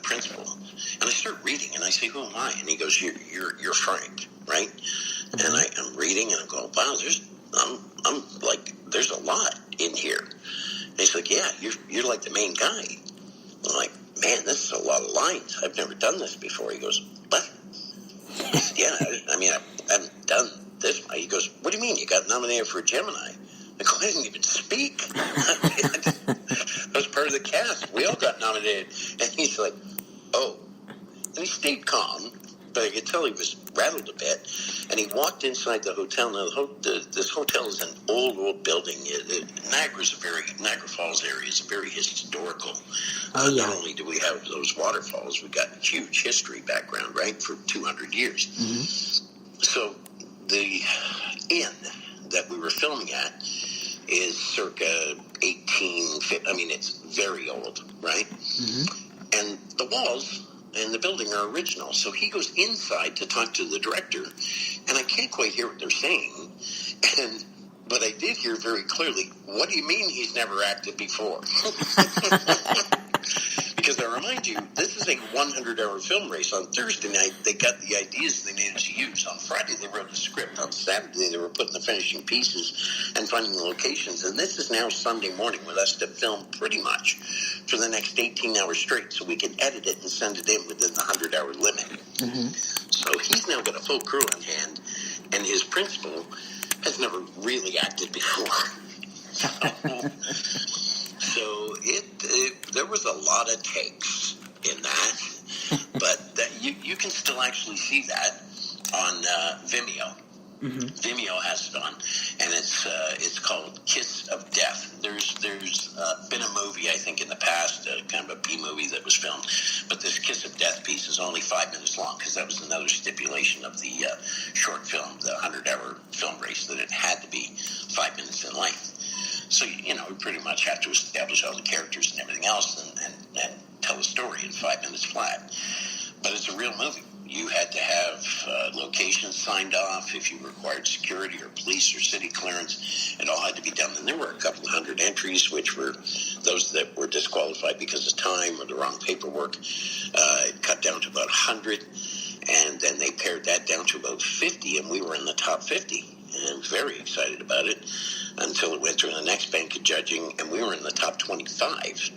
principal. And I start reading, and I say, who am I? And he goes, you're Frank, right? Mm-hmm. And I'm reading, and I'm going, wow, I'm like, there's a lot in here. And he's like, yeah, you're like the main guy. I'm like, man, this is a lot of lines. I've never done this before. He goes, what? I said, yeah, I haven't done this. He goes, what do you mean? You got nominated for a Gemini? I go, I didn't even speak. I was part of the cast. We all got nominated. And he's like, oh. And he stayed calm, but I could tell he was rattled a bit. And he walked inside the hotel. Now, this hotel is an old building. Niagara Falls area is very historical. Oh, yeah. Not only do we have those waterfalls, we got huge history background, right, for 200 years. Mm-hmm. So the inn that we were filming at is circa 1850. I mean, it's very old, right? Mm-hmm. And the walls and the building are original. So he goes inside to talk to the director, and I can't quite hear what they're saying. But I did hear very clearly, what do you mean he's never acted before? Because I remind you, this is a 100-hour film race. On Thursday night, they got the ideas they needed to use. On Friday, they wrote the script. On Saturday, they were putting the finishing pieces and finding the locations. And this is now Sunday morning with us to film pretty much for the next 18 hours straight so we can edit it and send it in within the 100-hour limit. Mm-hmm. So he's now got a full crew on hand, and his principal has never really acted before. So there was a lot of takes in that, but that you can still actually see that on Vimeo. Mm-hmm. Vimeo has it on, and it's called Kiss of Death. There's been a movie, I think, in the past, kind of a B movie that was filmed, but this Kiss of Death piece is only 5 minutes long because that was another stipulation of the short film, the 100-hour film race, that it had to be 5 minutes in length. So, we pretty much have to establish all the characters and everything else and tell a story in 5 minutes flat. But it's a real movie. You had to have locations signed off if you required security or police or city clearance. It all had to be done. And there were a couple of hundred entries, which were those that were disqualified because of time or the wrong paperwork. It cut down to about 100. And then they pared that down to about 50, and we were in the top 50. And very excited about it until it went through the next bank of judging, and we were in the top 25.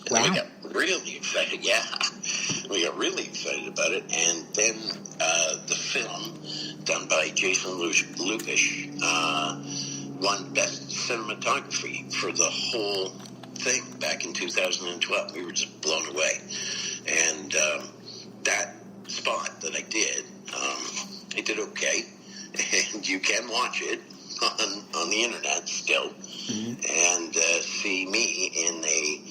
And wow. We got really excited. Yeah, we got really excited about it. And then the film done by Jason Lucas won Best Cinematography for the whole thing back in 2012. We were just blown away. And that spot that I did okay. And you can watch it on the internet still, mm-hmm. and see me in a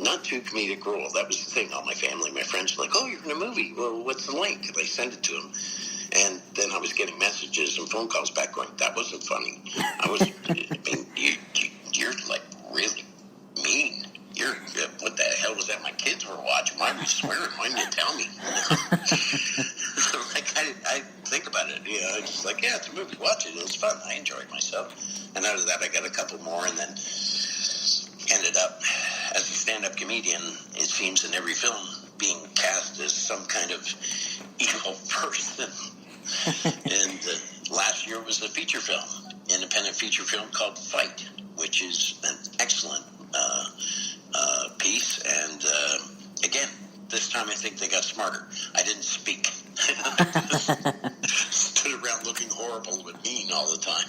not too comedic role. That was the thing. All my family, my friends were like, "Oh, you're in a movie. Well, what's the link?" And I sent it to them, and then I was getting messages and phone calls back going, "That wasn't funny. You're like really mean. What the hell was that? My kids were watching. Why were you swearing? Why didn't you tell me?" I think about it. I just like, yeah, it's a movie. Watch it. It was fun. I enjoyed myself. And out of that, I got a couple more, and then ended up as a stand-up comedian. It seems in every film being cast as some kind of evil person. And last year was a feature film, independent feature film called Fight, which is an excellent piece. And again, this time I think they got smarter. I didn't speak. Stood around looking horrible but mean all the time.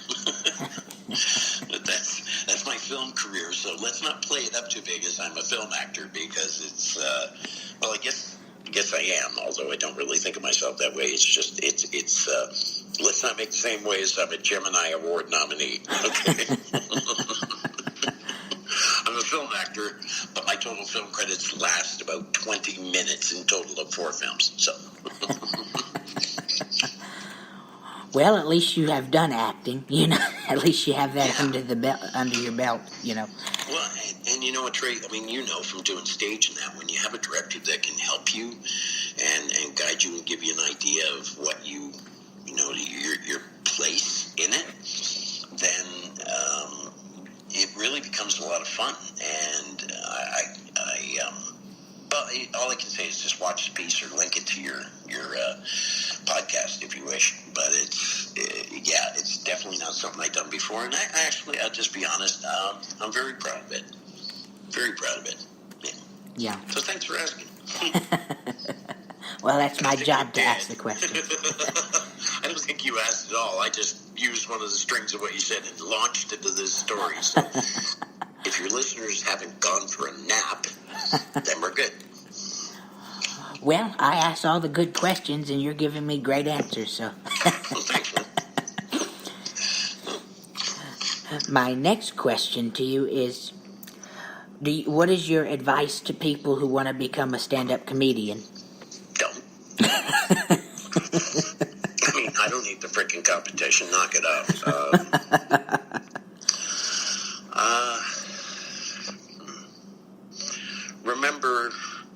But that's my film career. So let's not play it up too big as I'm a film actor, because it's well, I guess I am, although I don't really think of myself that way. It's just it's let's not make the same way as I'm a Gemini Award nominee. Okay. I'm a film actor, but my total film credits last about 20 minutes in total of 4 films. So, well, at least you have done acting. At least you have that under your belt. Well, and you know what, Trey? I mean, from doing stage and that, when you have a director that can help you and guide you and give you an idea of what your place in it, then it really becomes a lot of fun. And but all I can say is just watch the piece or link it to your podcast if you wish. But it's definitely not something I've done before. And I'll just be honest, I'm very proud of it. Very proud of it. Yeah. So thanks for asking. Well, that's my job to ask the question. I don't think you asked at all. I just used one of the strings of what you said and launched into this story. So if your listeners haven't gone for a nap, then we're good. Well, I asked all the good questions, and you're giving me great answers, so. Well, thanks. My next question to you is, what is your advice to people who want to become a stand-up comedian? Don't. I mean, I don't need the freaking competition. Knock it off. Remember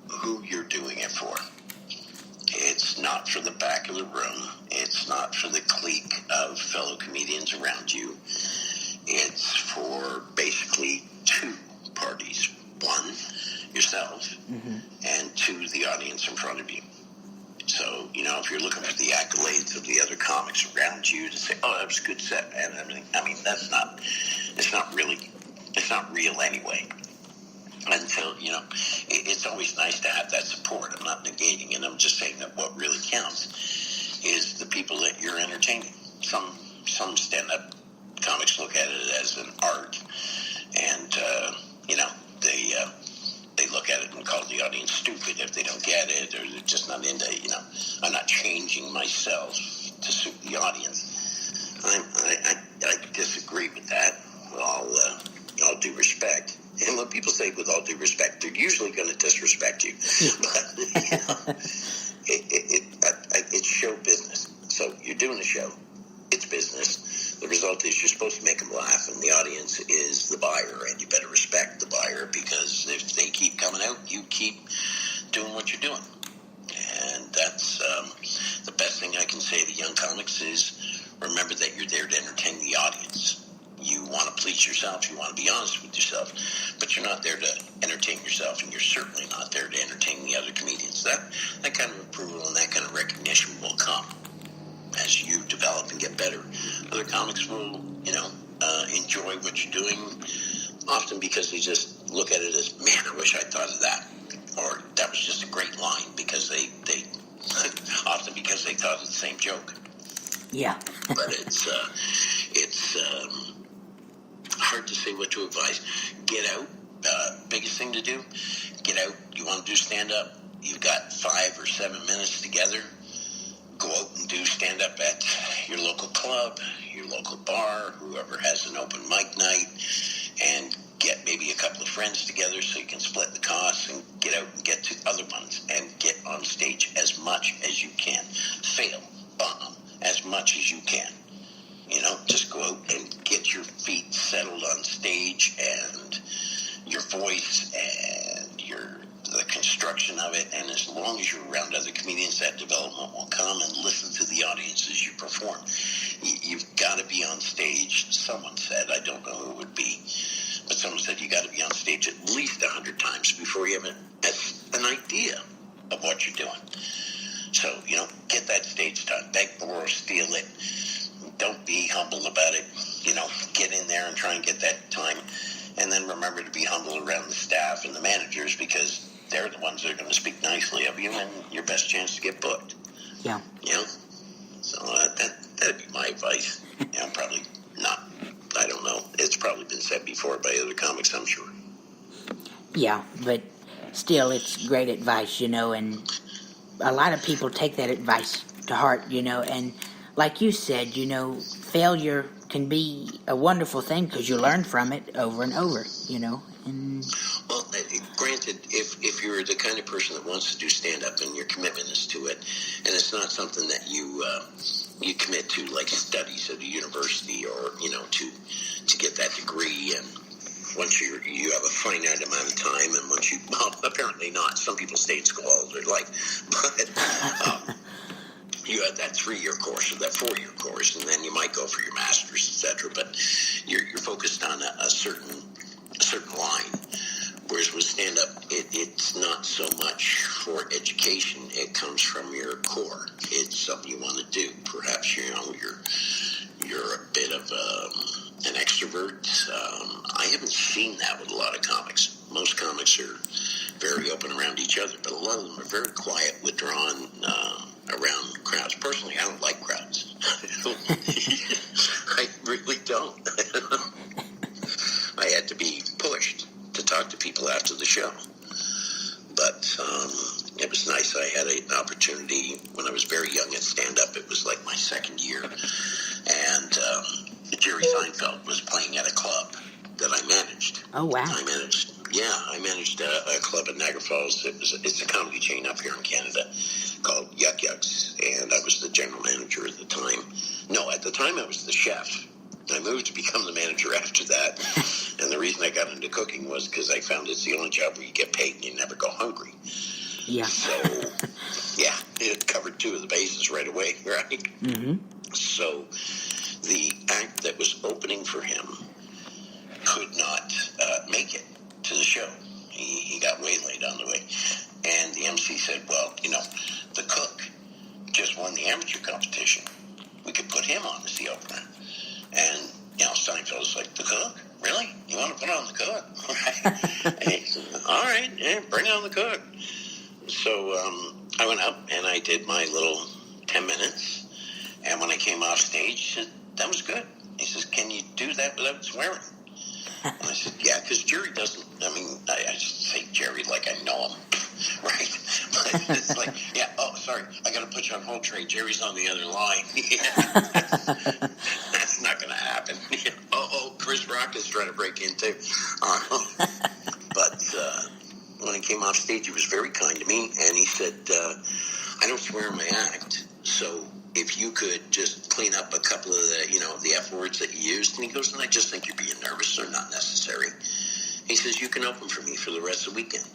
who you're doing it for. It's not for the back of the room. It's not for the clique of fellow comedians around you. It's for basically two parties. One, yourself, and two, the audience in front of you. So, if you're looking for the accolades of the other comics around you to say, oh, that was a good set, and everything, I mean, it's not real anyway. Until, it's always nice to have that support. I'm not negating it. I'm just saying that what really counts is the people that you're entertaining. Some stand-up comics look at it as an art, and, they look at it and call the audience stupid if they don't get it, or they're just not into it. I'm not changing myself to suit the audience. I disagree with that with all due respect. And when people say with all due respect, they're usually going to disrespect you. But, it's show business. So you're doing a show. It's business. The result is you're supposed to make them laugh, and the audience is the buyer, and you better respect the buyer, because if they keep coming out, you keep doing what you're doing. And that's the best thing I can say to young comics is remember that you're there to entertain the audience. You want to please yourself, you want to be honest with yourself, but you're not there to entertain yourself, and you're certainly not there to entertain the other comedians. That kind of approval and that kind of recognition will come as you develop and get better. Other comics will, enjoy what you're doing, often because they just look at it as, man, I wish I thought of that. Or that was just a great line, because they often because they thought of the same joke. Yeah. But it's hard to say what to advise. Get out. Biggest thing to do, get out. You want to do stand-up, you've got 5 or 7 minutes together. Go out and do stand-up at your local club, your local bar, whoever has an open mic night, and get maybe a couple of friends together so you can split the costs, and get out and get to other ones and get on stage as much as you can. Fail, bomb, as much as you can. Just go out and get your feet settled on stage, and your voice and the construction of it, and as long as you're around other comedians, that development will come, and listen to the audience as you perform. You've got to be on stage. Someone said, I don't know who it would be, but someone said you got to be on stage at least 100 times before you have an idea of what you're doing. So, get that stage time. Beg, borrow, steal it. Don't be humble about it. Get in there and try and get that time. And then remember to be humble around the staff and the managers, because they're the ones that are going to speak nicely of you, and your best chance to get booked. Yeah. So that'd be my advice. Probably not. I don't know. It's probably been said before by other comics, I'm sure. Yeah, but still, it's great advice, and a lot of people take that advice to heart, and like you said, failure can be a wonderful thing because you learn from it over and over, and... Well, granted, if you're the kind of person that wants to do stand-up and your commitment is to it, and it's not something that you commit to, like studies at a university, or, to get that degree, and once you have a finite amount of time, and once apparently not. Some people stay in school all their life, but... you had that 3-year course or that 4-year course, and then you might go for your master's, etc. But you're focused on a certain line Whereas with stand-up, it's not so much for education. It comes from your core. It's something you want to do. Perhaps, you're a bit of an extrovert. I haven't seen that with a lot of comics. Most comics are very open around each other, but a lot of them are very quiet, withdrawn around crowds. Personally, I don't like crowds. I really don't. I had to be pushed to talk to people after the show. But it was nice. I had an opportunity when I was very young at stand-up. It was like my second year. And Jerry Seinfeld was playing at a club that I managed. Oh, wow. I managed a club in Niagara Falls. It's a comedy chain up here in Canada called Yuck Yucks. And I was the general manager at the time. No, at the time I was the chef. I moved to become the manager after that. And the reason I got into cooking was because I found it's the only job where you get paid and you never go hungry. Yeah. So, yeah, it covered two of the bases right away, right? Mm-hmm. So the act that was opening for him could not make it to the show. He got waylaid on the way. And the MC said, well, the cook just won the amateur competition. We could put him on as the opener. And, Seinfeld was like, the cook? Really? You want to put on the cook? All right, yeah, bring on the cook. So I went up and I did my little 10 minutes. And when I came off stage, he said, that was good. He says, can you do that without swearing? And I said, yeah, because Jerry doesn't, I just say Jerry like I know him, right? But it's like, yeah, oh, sorry, I got to put you on hold, Trey. Jerry's on the other line. That's not going to happen. Chris Rock is trying to break in too. But when he came off stage, he was very kind to me, and he said, I don't swear in my act, so if you could just clean up a couple of the F words that you used. And he goes, and I just think you're being nervous. They're not necessary. He says, you can open for me for the rest of the weekend.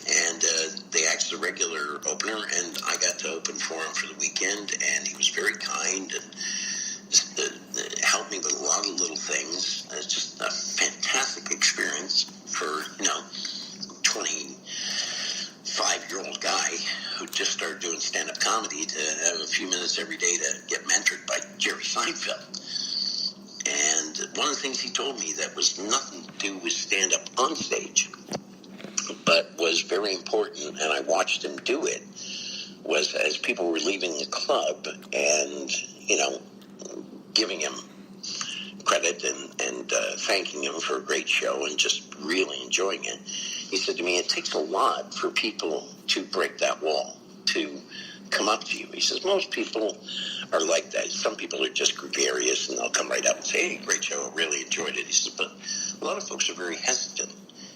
And they asked the regular opener, and I got to open for him for the weekend, and he was very kind and helped me with a lot of little things. It's just a fantastic experience for, 25-year-old guy who just started doing stand-up comedy to have a few minutes every day to get mentored by Jerry Seinfeld. And one of the things he told me that was nothing to do with stand-up on stage, but was very important, and I watched him do it, was as people were leaving the club and, giving him credit and thanking him for a great show and just really enjoying it. He said to me, it takes a lot for people to break that wall, to come up to you. He says, most people are like that. Some people are just gregarious, and they'll come right up and say, hey, great show, I really enjoyed it. He says, but a lot of folks are very hesitant,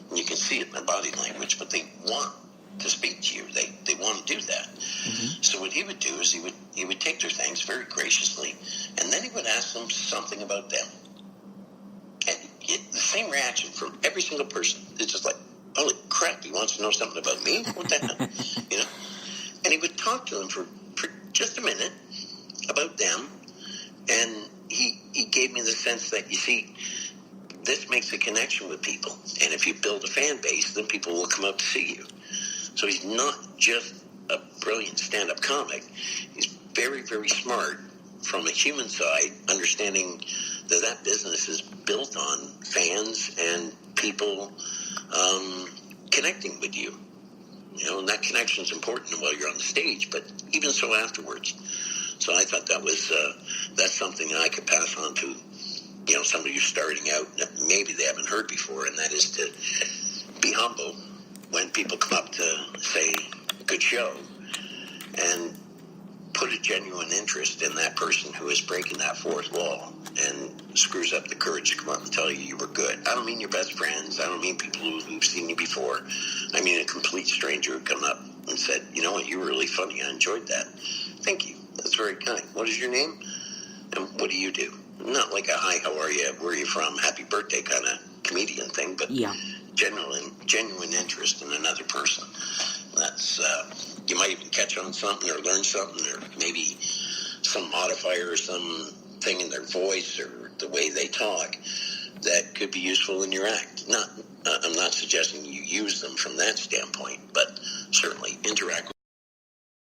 and you can see it in their body language, but they want to speak to you. They want to do that. Mm-hmm. So what he would do is he would take their thanks very graciously, and then he would ask them something about them. And the same reaction from every single person. It's just like, holy crap, he wants to know something about me? What the hell? And he would talk to them for just a minute about them, and he gave me the sense that, you see, this makes a connection with people. And if you build a fan base, then people will come out to see you. So he's not just a brilliant stand-up comic. He's very, very smart from a human side, understanding that business is built on fans and people connecting with you. And that connection is important while you're on the stage, but even so afterwards. So I thought that's something I could pass on to, somebody who's starting out that maybe they haven't heard before, and that is to be humble when people come up to say, good show, and put a genuine interest in that person who is breaking that fourth wall and screws up the courage to come up and tell you were good. I don't mean your best friends. I don't mean people who've seen you before. I mean a complete stranger who come up and said, you know what, you were really funny. I enjoyed that. Thank you. That's very kind. What is your name? And what do you do? Not like a hi, how are you, where are you from, happy birthday kind of comedian thing, but genuine interest in another person. That's, you might even catch on something or learn something, or maybe some modifier or some thing in their voice or the way they talk that could be useful in your act. I'm not suggesting you use them from that standpoint, but certainly interact